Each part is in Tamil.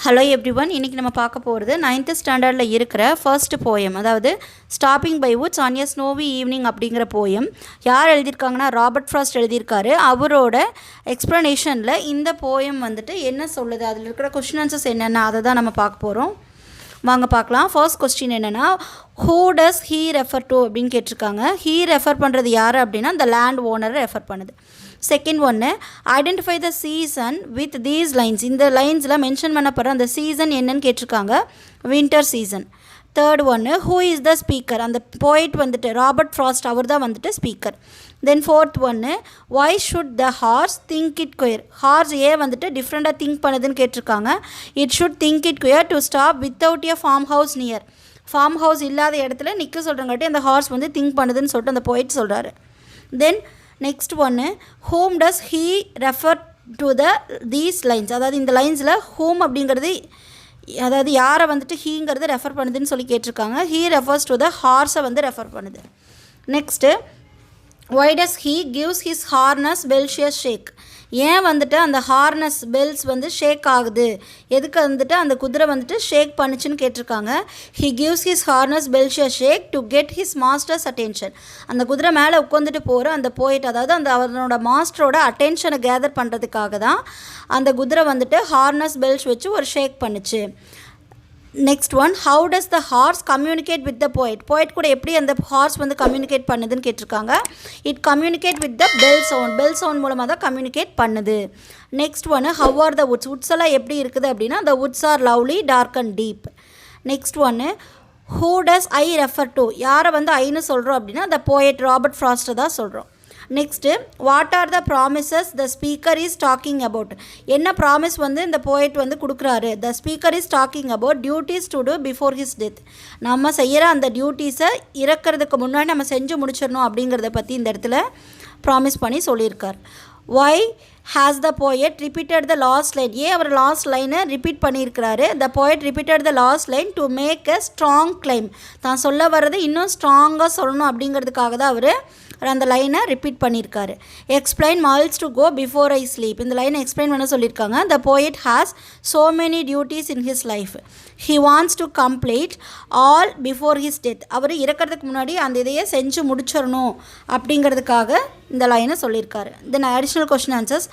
ஹலோ எவ்ரிவன், இன்றைக்கி நம்ம பார்க்க போகிறது 9th ஸ்டாண்டர்டில் இருக்கிற ஃபர்ஸ்ட் போயம், அதாவது stopping by woods on a snowy evening அப்படிங்கிற போயம். யார் எழுதியிருக்காங்கன்னா ராபர்ட் ஃப்ராஸ்ட் எழுதியிருக்காரு. அவரோட எக்ஸ்ப்ளனேஷனில் இந்த போயம் வந்துட்டு என்ன சொல்லுது, அதில் இருக்கிற கொஸ்டின் ஆன்சர்ஸ் என்னென்ன, அதை தான் நம்ம பார்க்க போகிறோம். வாங்க பார்க்கலாம். ஃபர்ஸ்ட் கொஸ்டின் என்னென்னா, who does he refer to அப்படின்னு கேட்டிருக்காங்க. ஹீ ரெஃபர் பண்ணுறது யார் அப்படின்னா அந்த லேண்ட் ஓனரை ரெஃபர் பண்ணுது. செகண்ட் ஒன்று, identify the season with these lines. இந்த லைன்ஸில் மென்ஷன் பண்ணப்படுற அந்த சீசன் என்னன்னு கேட்டிருக்காங்க. Winter season. தேர்ட் ஒன்று, ஹூ இஸ் த ஸ்பீக்கர். அந்த போயிட் வந்துட்டு ராபர்ட் ஃப்ராஸ்ட், அவர் தான் வந்துட்டு ஸ்பீக்கர். தென் ஃபோர்த் ஒன்று, why should the horse think it queer. Horse ஏன் வந்துட்டு டிஃப்ரெண்ட்டாக திங்க் பண்ணுதுன்னு கேட்டிருக்காங்க. It should think it queer to stop without a farm house near. Farm house இல்லாத இடத்துல நிற்க சொல்கிறங்காட்டி அந்த ஹார்ஸ் வந்து திங்க் பண்ணுதுன்னு சொல்லிட்டு அந்த போயிட் சொல்கிறாரு. தென் நெக்ஸ்ட் ஒன்று, whom does he refer to these lines. அதாவது இந்த லைன்ஸில் ஹூம் அப்படிங்கிறது, அதாவது யாரை வந்துட்டு ஹீங்கிறது ரெஃபர் பண்ணுதுன்னு சொல்லி கேட்டிருக்காங்க. ஹீ ரெஃபர்ஸ் டு த ஹார்ஸை வந்து ரெஃபர் பண்ணுது. Next, why does he gives his harness bells a shake. ஏன் வந்துட்டு அந்த ஹார்னஸ் பெல்ஸ் வந்து ஷேக் ஆகுது, எதுக்கு வந்துட்டு அந்த குதிரை வந்துட்டு ஷேக் பண்ணுச்சுன்னு கேட்டிருக்காங்க. He gives his harness bells a shake to get his master's attention. அந்த குதிரை மேலே உட்காந்துட்டு போகிற அந்த போயிட், அதாவது அந்த அவனோட மாஸ்டரோட அட்டென்ஷனை கேதர் பண்ணுறதுக்காக தான் அந்த குதிரை வந்துட்டு ஹார்னஸ் பெல்ஸ் வச்சு ஒரு ஷேக் பண்ணுச்சு. Next one, how does the hours communicate with த போயிட். போயிட் கூட எப்படி அந்த ஹார்ஸ் வந்து கம்யூனிகேட் பண்ணுதுன்னு கேட்டிருக்காங்க. It communicate with the bell sound. Bell sound மூலமாக தான் கம்யூனிகேட் பண்ணுது. நெக்ஸ்ட் ஒன்று, how are the woods. Woods எல்லாம் எப்படி இருக்குது அப்படின்னா the woods are lovely dark and deep. Next ஒன்று, who does I refer to. யாரை வந்து ஐன்னு சொல்கிறோம் அப்படின்னா த போயட் ராபர்ட் ஃப்ராஸ்ட்டை தான் சொல்கிறோம். Next, what are the promises the speaker is talking about. என்ன ப்ராமிஸ் வந்து இந்த போயிட் வந்து கொடுக்குறாரு. The speaker is talking about duties to do before his death. நம்ம செய்கிற அந்த டியூட்டிஸை இறக்கிறதுக்கு முன்னாடி நம்ம செஞ்சு முடிச்சிடணும் அப்படிங்கிறத பற்றி இந்த இடத்துல ப்ராமிஸ் பண்ணி சொல்லியிருக்கார். Why has the poet repeated the last line. ஏன் அவர் லாஸ்ட் லைனை ரிப்பீட் பண்ணியிருக்கிறாரு. The poet repeated the last line to make a strong claim. தான் சொல்ல வர்றது இன்னும் ஸ்ட்ராங்காக சொல்லணும் அப்படிங்கிறதுக்காக தான் அவர் அந்த லைனை ரிப்பீட் பண்ணியிருக்காரு. Explain miles to go before I sleep. இந்த லைனை எக்ஸ்பிளைன் பண்ண சொல்லியிருக்காங்க. The poet has so many duties in his life. He wants to complete all before his death. அவர் இறக்கிறதுக்கு முன்னாடி அந்த இதையே செஞ்சு முடிச்சிடணும் அப்படிங்கிறதுக்காக இந்த லைனை சொல்லியிருக்காரு. Then additional question answers.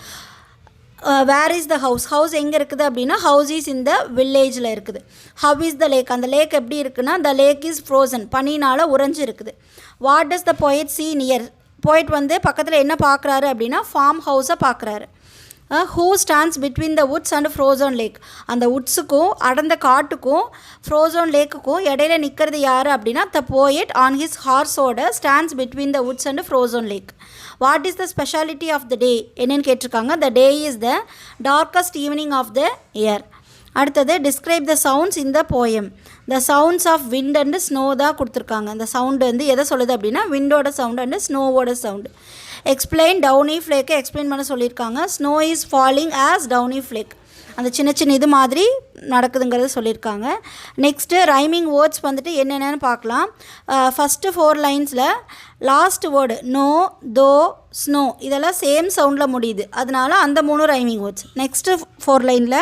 Where is the house. House எங்கே இருக்குது அப்படின்னா ஹவுஸ் இஸ் இந்த வில்லேஜில் இருக்குது. How is the lake. அந்த லேக் எப்படி இருக்குன்னா த லேக் இஸ் ஃப்ரோசன். பனினால் உறைஞ்சி இருக்குது. What does the poet see near. Poet வந்து பக்கத்தில் என்ன பார்க்குறாரு அப்படின்னா ஃபார்ம் ஹவுஸை பார்க்குறாரு. Who stands between the woods and frozen lake. அந்த வுட்ஸுக்கும் அடர்ந்த காட்டுக்கும் ஃப்ரோசன் லேக்குக்கும் இடையில நிற்கிறது யார் அப்படின்னா த போயட் ஆன் ஹிஸ் ஹார்ஸோட stands between the woods and frozen lake. What is the speciality of the day. என்னென்னு கேட்டிருக்காங்க. The day is the darkest evening of the year. அடுத்தது, describe the sounds in the poem. The sounds of wind and snow தான் கொடுத்துருக்காங்க. அந்த சவுண்டு வந்து எதை சொல்லுது அப்படின்னா விண்டோட சவுண்டு அண்டு ஸ்னோவோட சவுண்டு. எக்ஸ்பிளைன் டவுனி ஃப்ளேக்கை எக்ஸ்பிளைன் பண்ண சொல்லியிருக்காங்க. Snow is falling as Downey flake. அந்த சின்ன சின்ன இது மாதிரி நடக்குதுங்கிறது சொல்லியிருக்காங்க. நெக்ஸ்ட்டு, ரைமிங் வேர்ட்ஸ் வந்துட்டு என்னென்னு பார்க்கலாம். ஃபஸ்ட்டு 4 லைன்ஸில் லாஸ்ட் வேர்டு நோ, தோ, ஸ்னோ இதெல்லாம் சேம் சவுண்டில் முடியுது. அதனால அந்த 3 ரைமிங் வேர்ட்ஸ். நெக்ஸ்ட்டு 4 லைனில்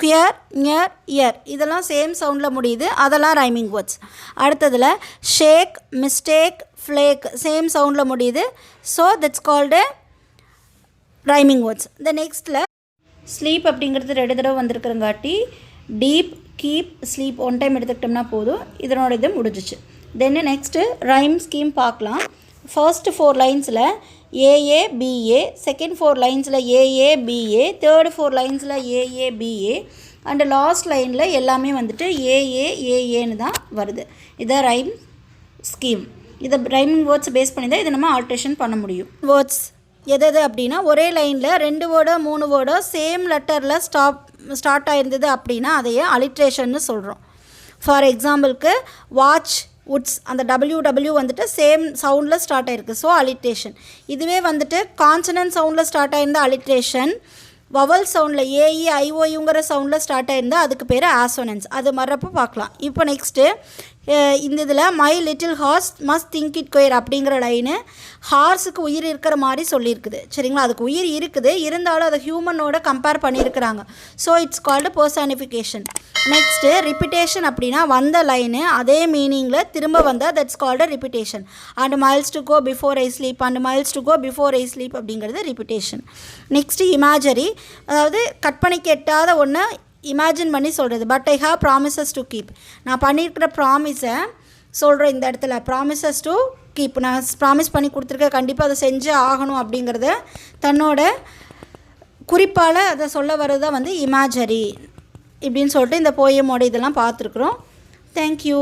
குயர், நியர், இயர் இதெல்லாம் சேம் சவுண்டில் முடியுது. அதெல்லாம் ரைமிங் வேர்ட்ஸ். அடுத்ததில் ஷேக், மிஸ்டேக், ஃப்ளேக் சேம் சவுண்டில் முடியுது. So that's called rhyming words. இந்த நெக்ஸ்ட்டில் ஸ்லீப் அப்படிங்கிறது 2 தடவை வந்திருக்கிறங்காட்டி டீப், கீப், ஸ்லீப் 1 டைம் எடுத்துக்கிட்டோம்னா போதும். இதனோட இது முடிஞ்சிச்சு. தென் நெக்ஸ்ட்டு ரைம் ஸ்கீம் பார்க்கலாம். ஃபர்ஸ்ட் 4 லைன்ஸில் ஏஏ பிஏ, செகண்ட் 4 லைன்ஸில் ஏஏ பிஏ, தேர்டு 4 லைன்ஸில் ஏஏ பிஏ அண்டு லாஸ்ட் லைனில் எல்லாமே வந்துட்டு ஏஏ ஏஏன்னு தான் வருது. இதை ரைம் ஸ்கீம். இதை ரைமிங் வேர்ட்ஸ் பேஸ் பண்ணி தான் இதை நம்ம ஆல்ட்ரேஷன் பண்ண முடியும். வேர்ட்ஸ் எது அப்படின்னா ஒரே லைனில் 2 வேர்டோ 3 வேர்டோ சேம் லெட்டரில் ஸ்டார்ட் ஆயிருந்தது அப்படின்னா அதையே அலிட்ரேஷன்னு சொல்கிறோம். ஃபார் எக்ஸாம்பிளுக்கு வாட்ச், வுட்ஸ் அந்த WW வந்துட்டு சேம் சவுண்டில் ஸ்டார்ட் ஆகிருக்கு. So alliteration. இதுவே வந்துட்டு கான்சனன்ட் சவுண்டில் ஸ்டார்ட் ஆயிருந்த அலிட்ரேஷன். வவல் சவுண்டில் ஏஇ ஐஓயுங்கிற சவுண்டில் ஸ்டார்ட் ஆயிருந்தால் அதுக்கு பேர் ஆசோனன்ஸ். அது மறப்போ பார்க்கலாம். இப்போ நெக்ஸ்ட்டு, இந்த இதில் my little horse must think it queer அப்படிங்கிற லைனு ஹார்ஸுக்கு உயிர் இருக்கிற மாதிரி சொல்லியிருக்குது. சரிங்களா, அதுக்கு உயிர் இருக்குது, இருந்தாலும் அதை ஹியூமனோட கம்பேர் பண்ணியிருக்கிறாங்க. So it's called personification. Next repetition அப்படின்னா வந்த லைனு அதே மீனிங்கில் திரும்ப வந்தால் that's called repetition. And miles to go before I sleep, and miles to go before I sleep அப்படிங்கிறது ரிப்பிட்டேஷன். நெக்ஸ்ட்டு இமேஜரி, அதாவது கற்பனைக்கு எட்டாத ஒன்று இமேஜின் பண்ணி சொல்கிறது. But I have promises to keep, நான் பண்ணியிருக்கிற ப்ராமிஸை சொல்கிறேன் இந்த இடத்துல. ப்ராமிசஸ் டு கீப், நான் ப்ராமிஸ் பண்ணி கொடுத்துருக்கேன், கண்டிப்பாக அதை செஞ்சே ஆகணும் அப்படிங்கிறத தன்னோட குறிப்பால் அதை சொல்ல வர்றது தான் இமேஜரி இப்படின்னு சொல்லிட்டு இந்த போயமோட இதெல்லாம் பார்த்துருக்குறோம். தேங்க்யூ.